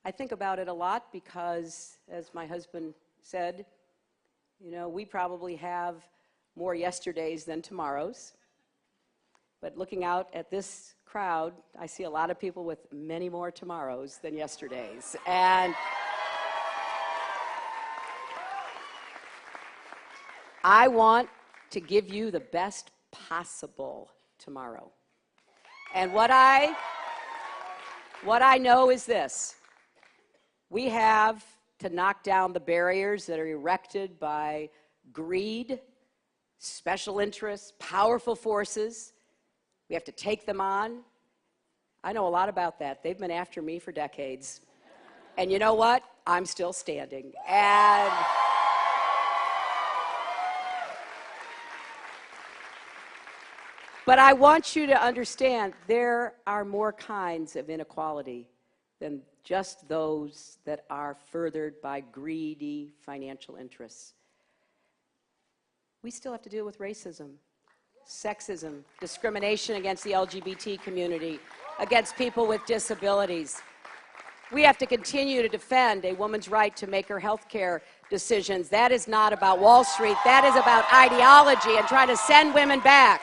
I think about it a lot because, as my husband said, you know, we probably have more yesterdays than tomorrows. But looking out at this crowd, I see a lot of people with many more tomorrows than yesterdays. And I want to give you the best possible tomorrow. And what I know is this: we have to knock down the barriers that are erected by greed, special interests, powerful forces. We have to take them on. I know a lot about that. They've been after me for decades. And you know what? I'm still standing. But I want you to understand there are more kinds of inequality than just those that are furthered by greedy financial interests. We still have to deal with racism, sexism, discrimination against the LGBT community, against people with disabilities. We have to continue to defend a woman's right to make her health care decisions. That is not about Wall Street. That is about ideology and trying to send women back.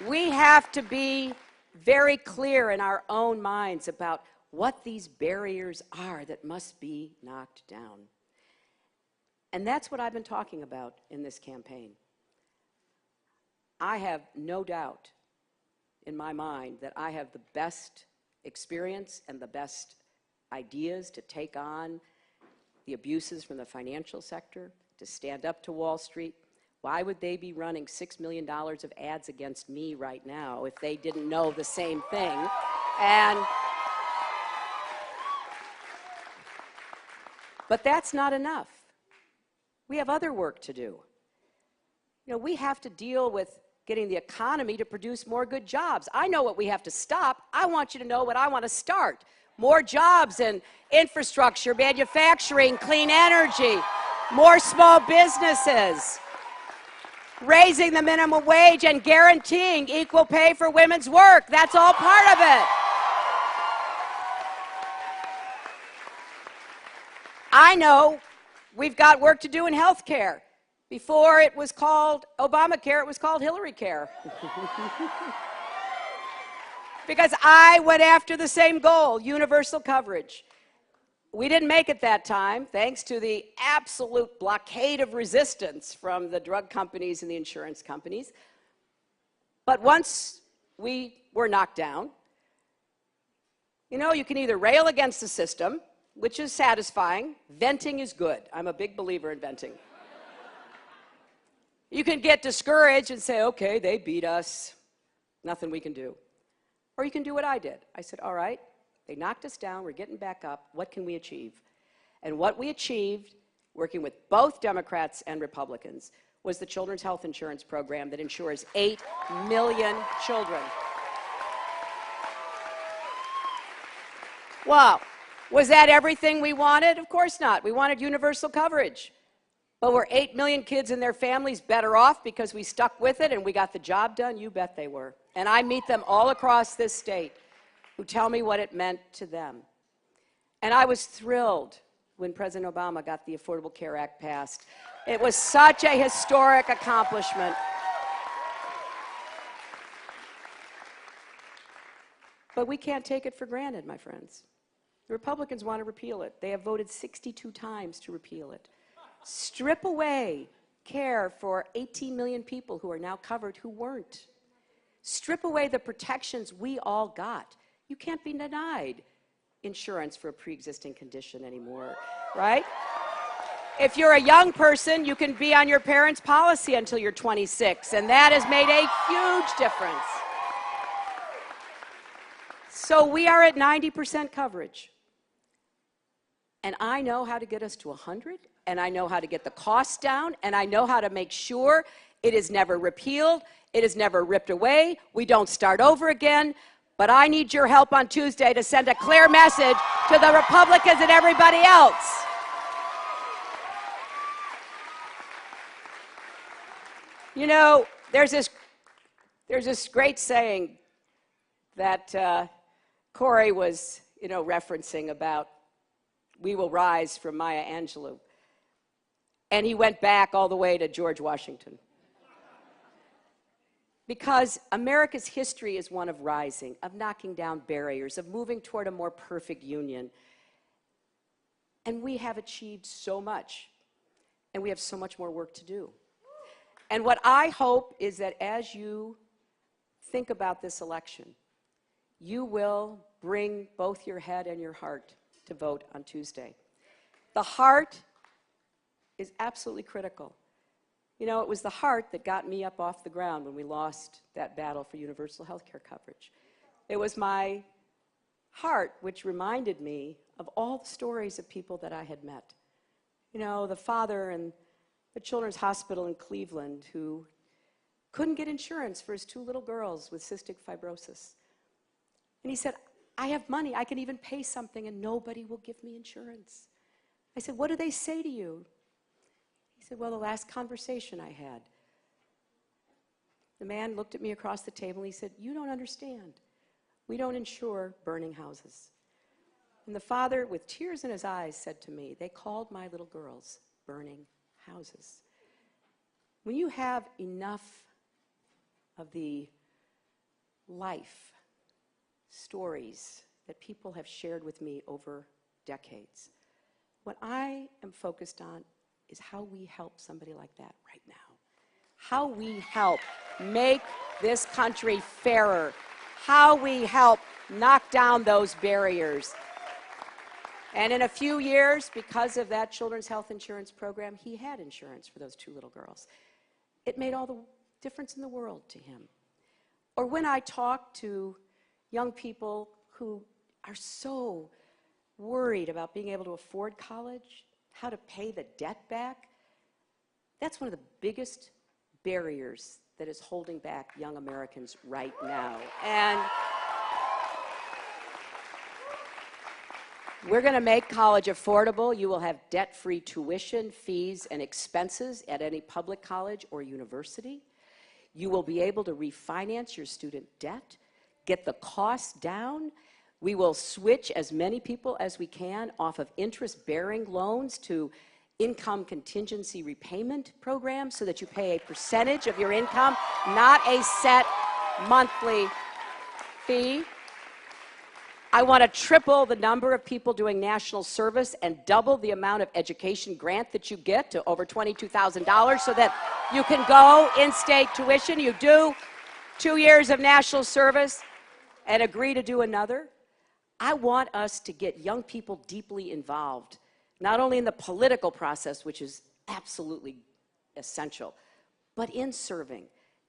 We have to be very clear in our own minds about what these barriers are that must be knocked down. And that's what I've been talking about in this campaign. I have no doubt in my mind that I have the best experience and the best ideas to take on the abuses from the financial sector, to stand up to Wall Street. Why would they be running $6 million of ads against me right now if they didn't know the same thing? But that's not enough. We have other work to do. You know, we have to deal with getting the economy to produce more good jobs. I know what we have to stop. I want you to know what I want to start. More jobs in infrastructure, manufacturing, clean energy, more small businesses, raising the minimum wage and guaranteeing equal pay for women's work. That's all part of it. I know we've got work to do in health care. Before it was called Obamacare, it was called Hillary Care. Because I went after the same goal, universal coverage. We didn't make it that time, thanks to the absolute blockade of resistance from the drug companies and the insurance companies. But once we were knocked down, you know, you can either rail against the system, which is satisfying. Venting is good. I'm a big believer in venting. You can get discouraged and say, okay, they beat us. Nothing we can do. Or you can do what I did. I said, all right, they knocked us down. We're getting back up. What can we achieve? And what we achieved, working with both Democrats and Republicans, was the Children's Health Insurance Program that insures 8 million children. Well, was that everything we wanted? Of course not. We wanted universal coverage. But were 8 million kids and their families better off because we stuck with it and we got the job done? You bet they were. And I meet them all across this state who tell me what it meant to them. And I was thrilled when President Obama got the Affordable Care Act passed. It was such a historic accomplishment. But we can't take it for granted, my friends. The Republicans want to repeal it. They have voted 62 times to repeal it. Strip away care for 18 million people who are now covered who weren't. Strip away the protections we all got. You can't be denied insurance for a pre-existing condition anymore, right? If you're a young person, you can be on your parents' policy until you're 26, and that has made a huge difference. So we are at 90% coverage. And I know how to get us to 100, and I know how to get the costs down, and I know how to make sure it is never repealed, it is never ripped away, we don't start over again. But I need your help on Tuesday to send a clear message to the Republicans and everybody else. You know, there's this great saying that Corey was, referencing about "We Will Rise" from Maya Angelou. And he went back all the way to George Washington. Because America's history is one of rising, of knocking down barriers, of moving toward a more perfect union. And we have achieved so much, and we have so much more work to do. And what I hope is that as you think about this election, you will bring both your head and your heart to vote on Tuesday. The heart is absolutely critical. It was the heart that got me up off the ground when we lost that battle for universal health care coverage. It was my heart which reminded me of all the stories of people that I had met. The father in the Children's Hospital in Cleveland who couldn't get insurance for his 2 little girls with cystic fibrosis. And he said, "I have money, I can even pay something, and nobody will give me insurance." I said, "What do they say to you?" He said, "Well, the last conversation I had." The man looked at me across the table and he said, "You don't understand. We don't insure burning houses." And the father, with tears in his eyes, said to me, "They called my little girls burning houses." When you have enough of the life stories that people have shared with me over decades, what I am focused on is how we help somebody like that right now. How we help make this country fairer. How we help knock down those barriers. And in a few years, because of that children's health insurance program, he had insurance for those 2 little girls. It made all the difference in the world to him. Or when I talk to young people who are so worried about being able to afford college, how to pay the debt back, that's one of the biggest barriers that is holding back young Americans right now. And we're going to make college affordable. You will have debt-free tuition, fees, and expenses at any public college or university. You will be able to refinance your student debt, get the costs down. We will switch as many people as we can off of interest-bearing loans to income contingency repayment programs so that you pay a percentage of your income, not a set monthly fee. I want to triple the number of people doing national service and double the amount of education grant that you get to over $22,000 so that you can go in-state tuition. You do 2 years of national service and agree to do another. I want us to get young people deeply involved, not only in the political process, which is absolutely essential, but in serving,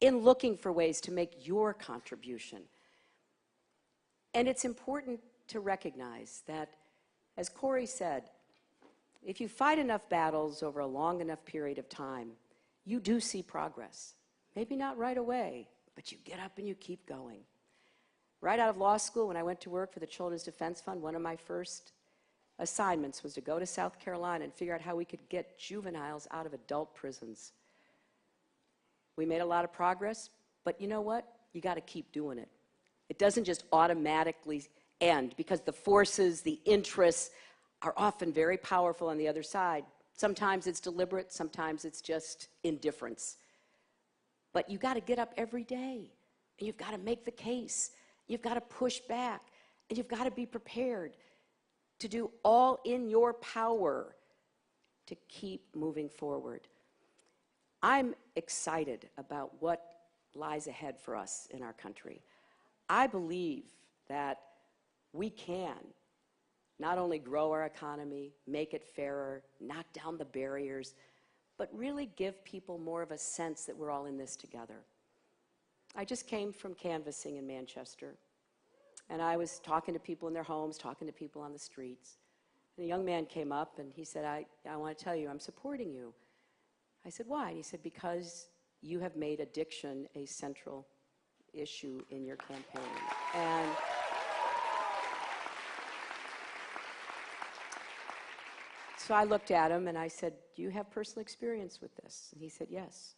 in looking for ways to make your contribution. And it's important to recognize that, as Corey said, if you fight enough battles over a long enough period of time, you do see progress. Maybe not right away, but you get up and you keep going. Right out of law school, when I went to work for the Children's Defense Fund, one of my first assignments was to go to South Carolina and figure out how we could get juveniles out of adult prisons. We made a lot of progress, but you know what? You got to keep doing it. It doesn't just automatically end because the forces, the interests are often very powerful on the other side. Sometimes it's deliberate, sometimes it's just indifference. But you got to get up every day, and you've got to make the case. You've got to push back, and you've got to be prepared to do all in your power to keep moving forward. I'm excited about what lies ahead for us in our country. I believe that we can not only grow our economy, make it fairer, knock down the barriers, but really give people more of a sense that we're all in this together. I just came from canvassing in Manchester, and I was talking to people in their homes, talking to people on the streets. And a young man came up and he said, I want to tell you, I'm supporting you. I said, why? And he said, because you have made addiction a central issue in your campaign. And so I looked at him and I said, do you have personal experience with this? And he said, yes.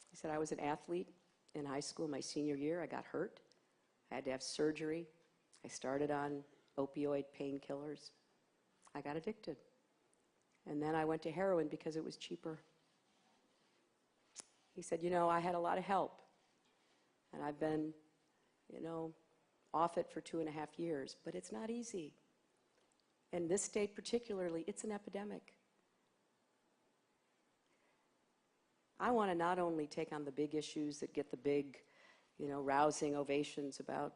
He said, I was an athlete in high school my senior year. I got hurt. I had to have surgery. I started on opioid painkillers. I got addicted. And then I went to heroin because it was cheaper. He said, you know, I had a lot of help. And I've been, you know, off it for 2.5 years. But it's not easy. In this state particularly, it's an epidemic. I want to not only take on the big issues that get the big, you know, rousing ovations about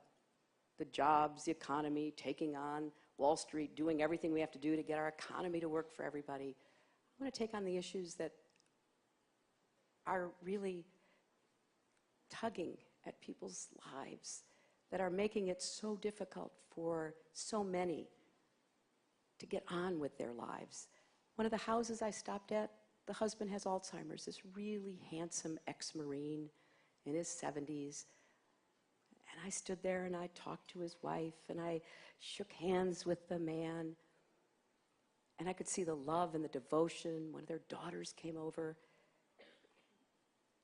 the jobs, the economy, taking on Wall Street, doing everything we have to do to get our economy to work for everybody. I want to take on the issues that are really tugging at people's lives, that are making it so difficult for so many to get on with their lives. One of the houses I stopped at, the husband has Alzheimer's, this really handsome ex-Marine in his 70s. And I stood there and I talked to his wife and I shook hands with the man. And I could see the love and the devotion. One of their daughters came over.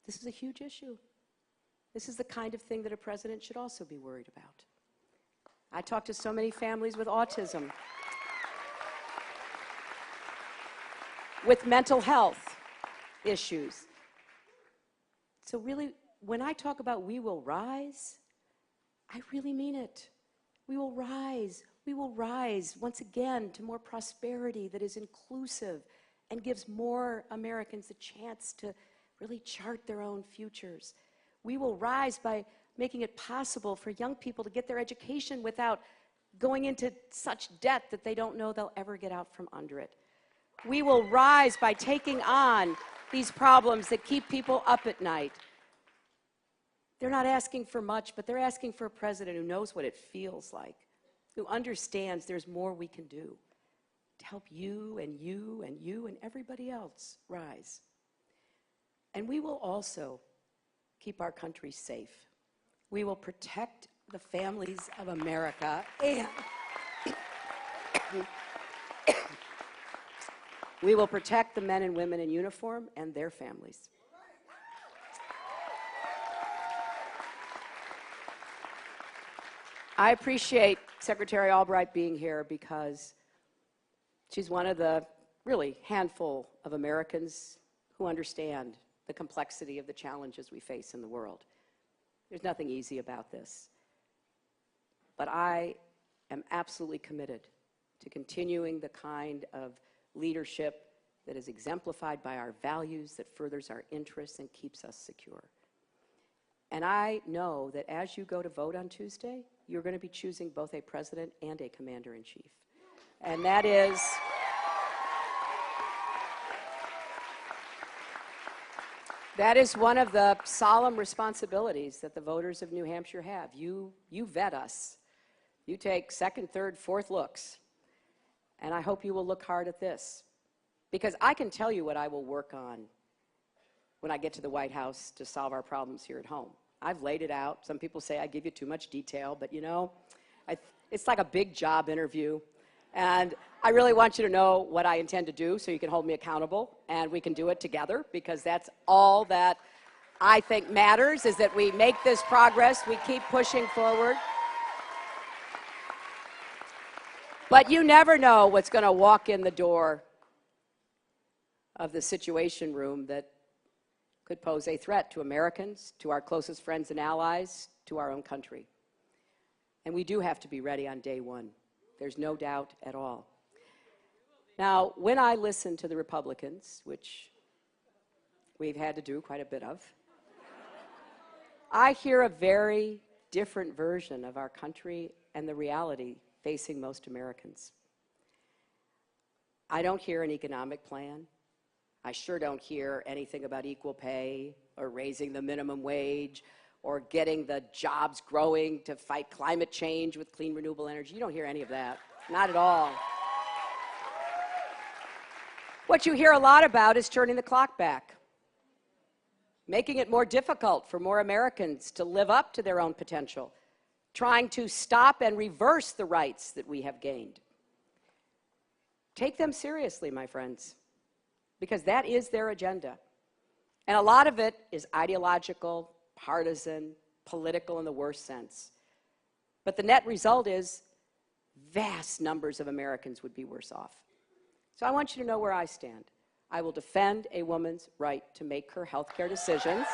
This is a huge issue. This is the kind of thing that a president should also be worried about. I talk to so many families with autism, with mental health issues. So really, when I talk about we will rise, I really mean it. We will rise. We will rise once again to more prosperity that is inclusive and gives more Americans the chance to really chart their own futures. We will rise by making it possible for young people to get their education without going into such debt that they don't know they'll ever get out from under it. We will rise by taking on these problems that keep people up at night. They're not asking for much, but they're asking for a president who knows what it feels like, who understands there's more we can do to help you and you and you and everybody else rise. And we will also keep our country safe. We will protect the families of America and we will protect the men and women in uniform and their families. I appreciate Secretary Albright being here because she's one of the really handful of Americans who understand the complexity of the challenges we face in the world. There's nothing easy about this. But I am absolutely committed to continuing the kind of leadership that is exemplified by our values, that furthers our interests and keeps us secure. And I know that as you go to vote on Tuesday, you're going to be choosing both a president and a commander-in-chief. And that is one of the solemn responsibilities that the voters of New Hampshire have. You vet us. You take second, third, fourth looks. And I hope you will look hard at this. Because I can tell you what I will work on when I get to the White House to solve our problems here at home. I've laid it out. Some people say I give you too much detail, but you know, it's like a big job interview. And I really want you to know what I intend to do so you can hold me accountable and we can do it together, because that's all that I think matters, is that we make this progress, we keep pushing forward. But you never know what's going to walk in the door of the Situation Room that could pose a threat to Americans, to our closest friends and allies, to our own country. And we do have to be ready on day one. There's no doubt at all. Now, when I listen to the Republicans, which we've had to do quite a bit of, I hear a very different version of our country and the reality facing most Americans. I don't hear an economic plan. I sure don't hear anything about equal pay or raising the minimum wage or getting the jobs growing to fight climate change with clean renewable energy. You don't hear any of that. Not at all. What you hear a lot about is turning the clock back, making it more difficult for more Americans to live up to their own potential, trying to stop and reverse the rights that we have gained. Take them seriously, my friends, because that is their agenda. And a lot of it is ideological, partisan, political in the worst sense. But the net result is vast numbers of Americans would be worse off. So I want you to know where I stand. I will defend a woman's right to make her health care decisions.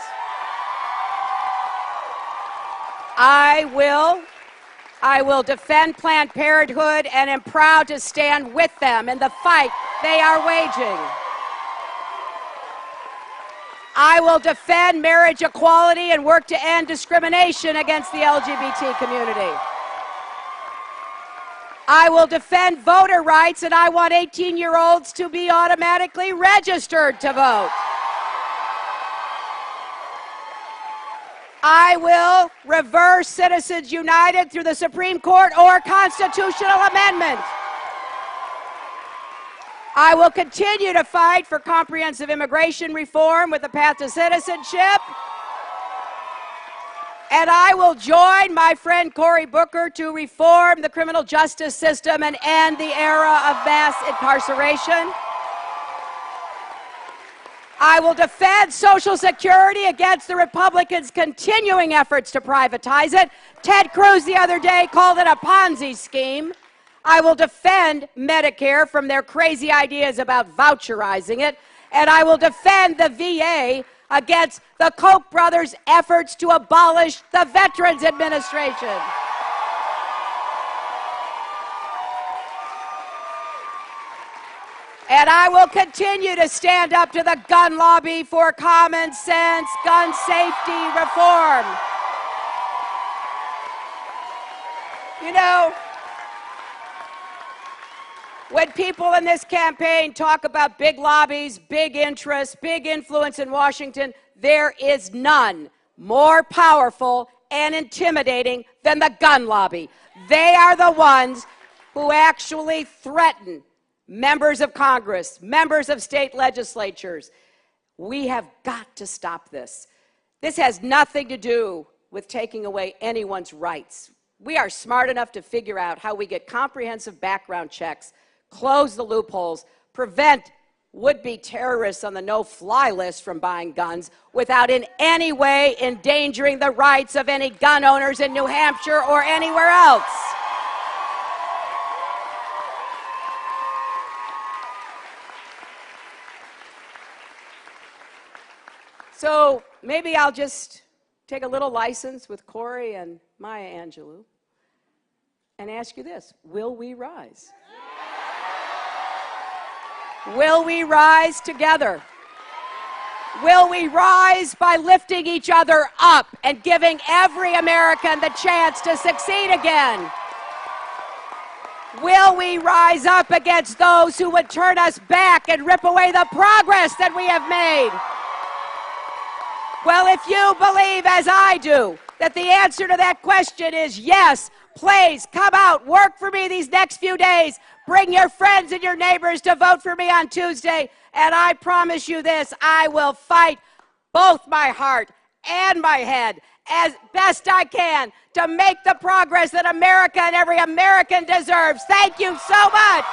I will defend Planned Parenthood and am proud to stand with them in the fight they are waging. I will defend marriage equality and work to end discrimination against the LGBT community. I will defend voter rights, and I want 18-year-olds to be automatically registered to vote. I will reverse Citizens United through the Supreme Court or constitutional amendment. I will continue to fight for comprehensive immigration reform with a path to citizenship. And I will join my friend Cory Booker to reform the criminal justice system and end the era of mass incarceration. I will defend Social Security against the Republicans' continuing efforts to privatize it. Ted Cruz the other day called it a Ponzi scheme. I will defend Medicare from their crazy ideas about voucherizing it. And I will defend the VA against the Koch brothers' efforts to abolish the Veterans Administration. And I will continue to stand up to the gun lobby for common sense gun safety reform. You know, when people in this campaign talk about big lobbies, big interests, big influence in Washington, there is none more powerful and intimidating than the gun lobby. They are the ones who actually threaten members of Congress, members of state legislatures. We have got to stop this. This has nothing to do with taking away anyone's rights. We are smart enough to figure out how we get comprehensive background checks, close the loopholes, prevent would-be terrorists on the no-fly list from buying guns without in any way endangering the rights of any gun owners in New Hampshire or anywhere else. So maybe I'll just take a little license with Cory and Maya Angelou and ask you this: will we rise? Will we rise together? Will we rise by lifting each other up and giving every American the chance to succeed again? Will we rise up against those who would turn us back and rip away the progress that we have made? Well, if you believe, as I do, that the answer to that question is yes, please come out, work for me these next few days. Bring your friends and your neighbors to vote for me on Tuesday. And I promise you this: I will fight both my heart and my head as best I can to make the progress that America and every American deserves. Thank you so much.